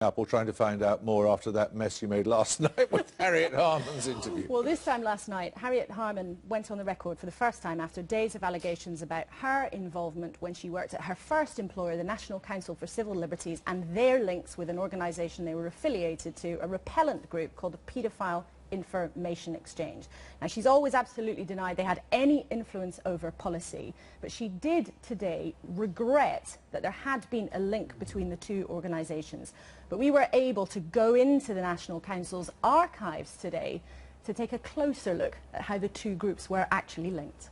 Up or trying to find out more after that mess you made last night with Harriet Harman's interview? Well, this time last night, Harriet Harman went on the record for the first time after days of allegations about her involvement when she worked at her first employer, the National Council for Civil Liberties, and their links with an organisation they were affiliated to, a repellent group called the Paedophile Information Exchange. Now, she's always absolutely denied they had any influence over policy, but she did today regret that there had been a link between the two organisations. But we were able to go into the National Council's archives today to take a closer look at how the two groups were actually linked.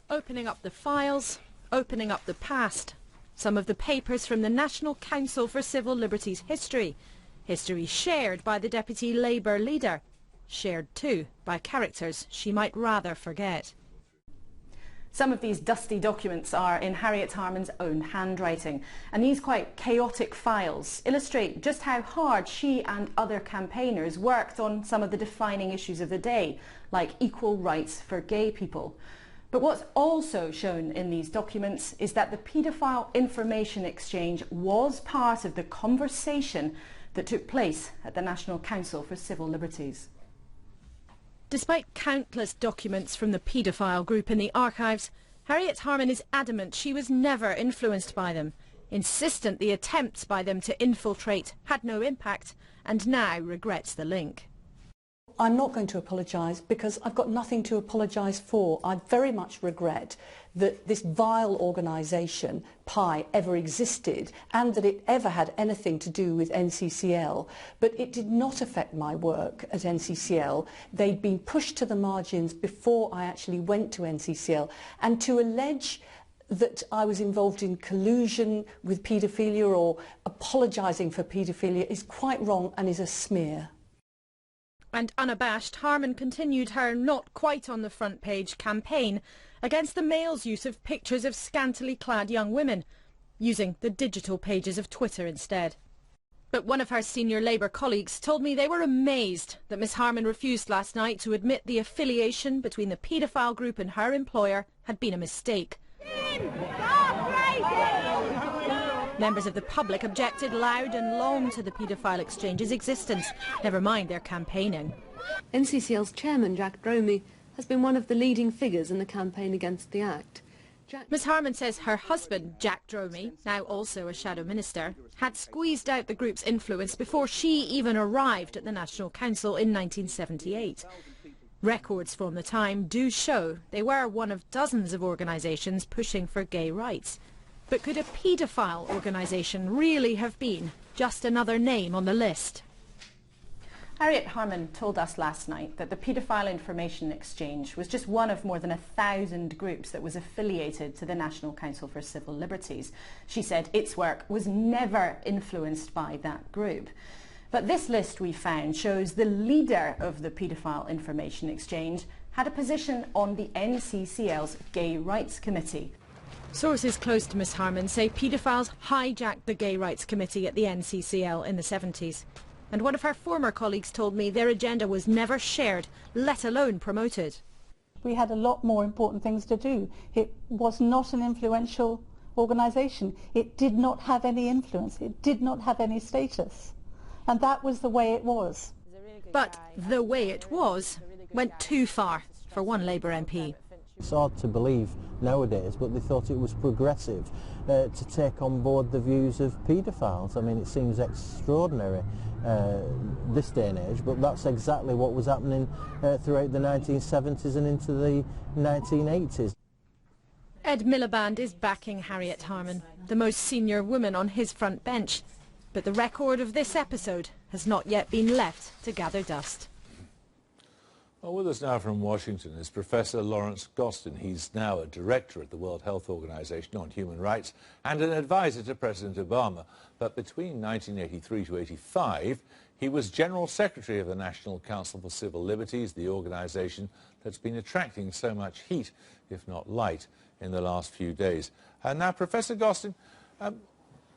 Opening up the files, opening up the past. Some of the papers from the National Council for Civil Liberties history. History shared by the Deputy Labour leader. Shared too by characters she might rather forget. Some of these dusty documents are in Harriet Harman's own handwriting, and these quite chaotic files illustrate just how hard she and other campaigners worked on some of the defining issues of the day, like equal rights for gay people. But what's also shown in these documents is that the Paedophile Information Exchange was part of the conversation that took place at the National Council for Civil Liberties. Despite countless documents from the paedophile group in the archives, Harriet Harman is adamant she was never influenced by them, insistent the attempts by them to infiltrate had no impact, and now regrets the link. I'm not going to apologise because I've got nothing to apologise for. I very much regret that this vile organisation, PI, ever existed and that it ever had anything to do with NCCL. But it did not affect my work at NCCL. They'd been pushed to the margins before I actually went to NCCL. And to allege that I was involved in collusion with paedophilia or apologising for paedophilia is quite wrong and is a smear. And unabashed, Harman continued her not quite on the front page campaign against the Mail's use of pictures of scantily clad young women, using the digital pages of Twitter instead. But one of her senior Labour colleagues told me they were amazed that Miss Harman refused last night to admit the affiliation between the paedophile group and her employer had been a mistake. Members of the public objected loud and long to the paedophile exchange's existence, never mind their campaigning. NCCL's chairman, Jack Dromey, has been one of the leading figures in the campaign against the Act. Ms Harman says her husband, Jack Dromey, now also a shadow minister, had squeezed out the group's influence before she even arrived at the National Council in 1978. Records from the time do show they were one of dozens of organisations pushing for gay rights. But could a paedophile organisation really have been just another name on the list? Harriet Harman told us last night that the Paedophile Information Exchange was just one of more than 1,000 groups that was affiliated to the National Council for Civil Liberties. She said its work was never influenced by that group. But this list we found shows the leader of the Paedophile Information Exchange had a position on the NCCL's Gay Rights Committee. Sources close to Miss Harman say paedophiles hijacked the Gay Rights Committee at the NCCL in the 70s. And one of her former colleagues told me their agenda was never shared, let alone promoted. We had a lot more important things to do. It was not an influential organisation. It did not have any influence. It did not have any status. And that was the way it was. But the way it was went too far for one Labour MP. It's hard to believe nowadays, but they thought it was progressive to take on board the views of paedophiles. I mean, it seems extraordinary this day and age, but that's exactly what was happening throughout the 1970s and into the 1980s. Ed Miliband is backing Harriet Harman, the most senior woman on his front bench. But the record of this episode has not yet been left to gather dust. Well, with us now from Washington is Professor Lawrence Gostin. He's now a director at the World Health Organization on Human Rights and an advisor to President Obama. But between 1983 to 85, he was General Secretary of the National Council for Civil Liberties, the organization that's been attracting so much heat, if not light, in the last few days. And now, Professor Gostin,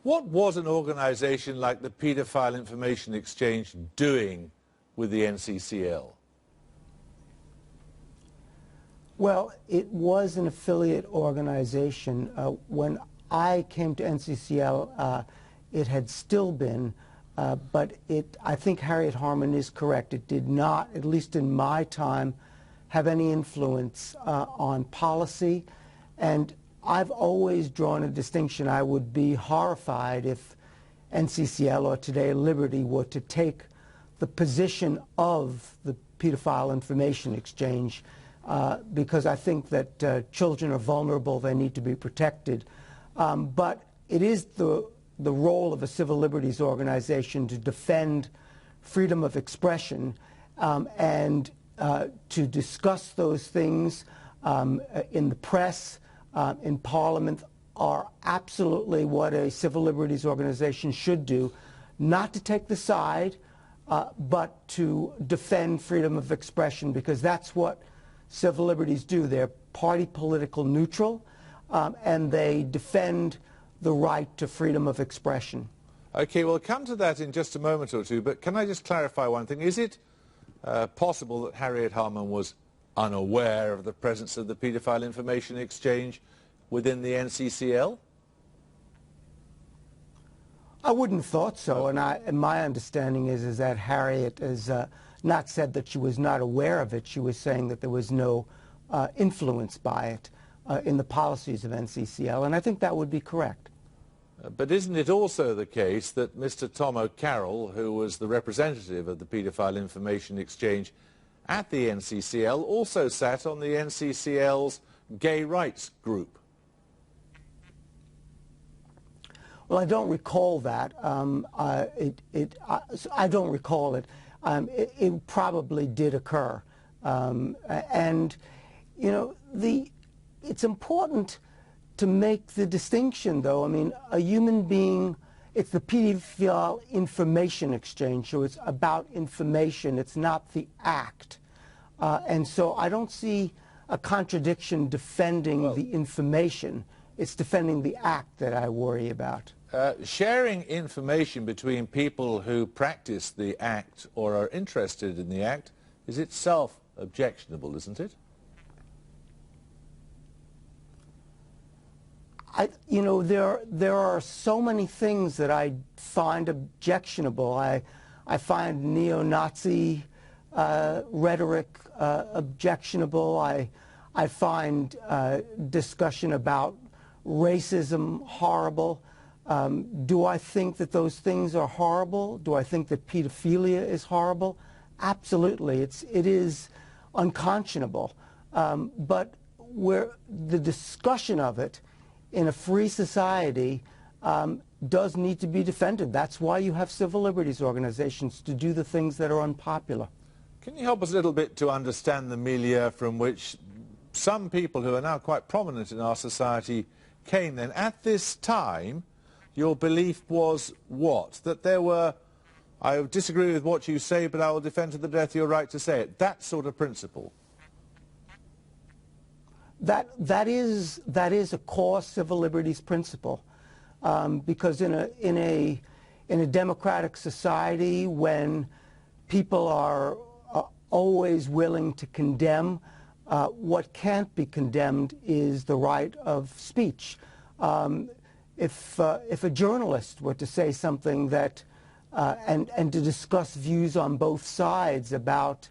what was an organization like the Paedophile Information Exchange doing with the NCCL? Well, it was an affiliate organization. When I came to NCCL, it had still been. But I think Harriet Harman is correct. It did not, at least in my time, have any influence on policy. And I've always drawn a distinction. I would be horrified if NCCL or Today Liberty were to take the position of the pedophile information exchange, because I think that children are vulnerable, they need to be protected. But it is the role of a civil liberties organization to defend freedom of expression and to discuss those things in the press, in Parliament, are absolutely what a civil liberties organization should do, not to take the side, but to defend freedom of expression, because that's what civil liberties do. They're party political neutral, and they defend the right to freedom of expression. Okay, we'll come to that in just a moment or two, but can I just clarify one thing? Is it possible that Harriet Harman was unaware of the presence of the paedophile information exchange within the NCCL? I wouldn't have thought so, and my understanding is that Harriet has not said that she was not aware of it. She was saying that there was no influence by it in the policies of NCCL, and I think that would be correct. But isn't it also the case that Mr. Tom O'Carroll, who was the representative of the paedophile information exchange at the NCCL, also sat on the NCCL's gay rights group? Well, I don't recall that. I don't recall it. It probably did occur. And, you know, it's important to make the distinction, though. I mean, a human being, it's the pedophile information exchange, so it's about information. It's not the act. And so I don't see a contradiction defending the information. It's defending the act that I worry about. Sharing information between people who practice the act or are interested in the act is itself objectionable, isn't it? You know, there are so many things that I find objectionable. I find neo-Nazi rhetoric objectionable. I find discussion about racism horrible. Do I think that those things are horrible? Do I think that pedophilia is horrible? Absolutely. It is unconscionable. But where the discussion of it in a free society does need to be defended. That's why you have civil liberties organizations, to do the things that are unpopular. Can you help us a little bit to understand the milieu from which some people who are now quite prominent in our society came then? At this time, your belief was what? That there were, I disagree with what you say, but I will defend to the death your right to say it. That sort of principle. That is a core civil liberties principle, because in a democratic society, when people are always willing to condemn, what can't be condemned is the right of speech. If a journalist were to say something that and to discuss views on both sides about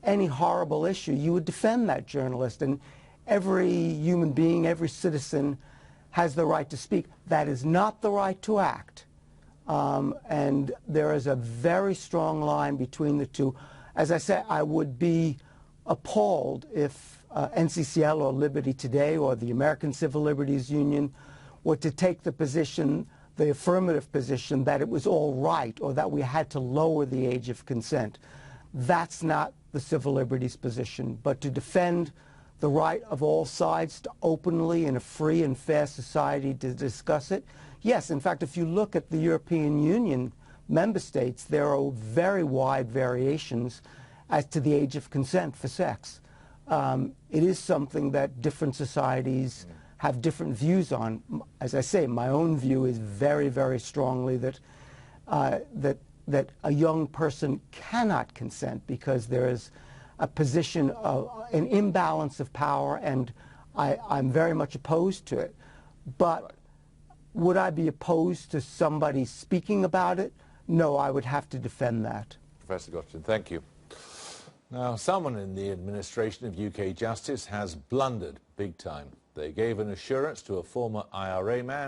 any horrible issue, you would defend that journalist. And every human being, every citizen has the right to speak. That is not the right to act. And there is a very strong line between the two. As I say, I would be appalled if NCCL or Liberty Today or the American Civil Liberties Union were to take the position, the affirmative position, that it was all right or that we had to lower the age of consent. That's not the civil liberties position. But to defend the right of all sides to openly, in a free and fair society, to discuss it. Yes, in fact, if you look at the European Union member states, there are very wide variations as to the age of consent for sex. It is something that different societies have different views on. As I say, my own view is very, very strongly that that a young person cannot consent because there is a position of an imbalance of power, and I'm very much opposed to it. But Would I be opposed to somebody speaking about it? No, I would have to defend that. Professor Gostin, thank you. Now, someone in the administration of UK Justice has blundered big time. They gave an assurance to a former IRA man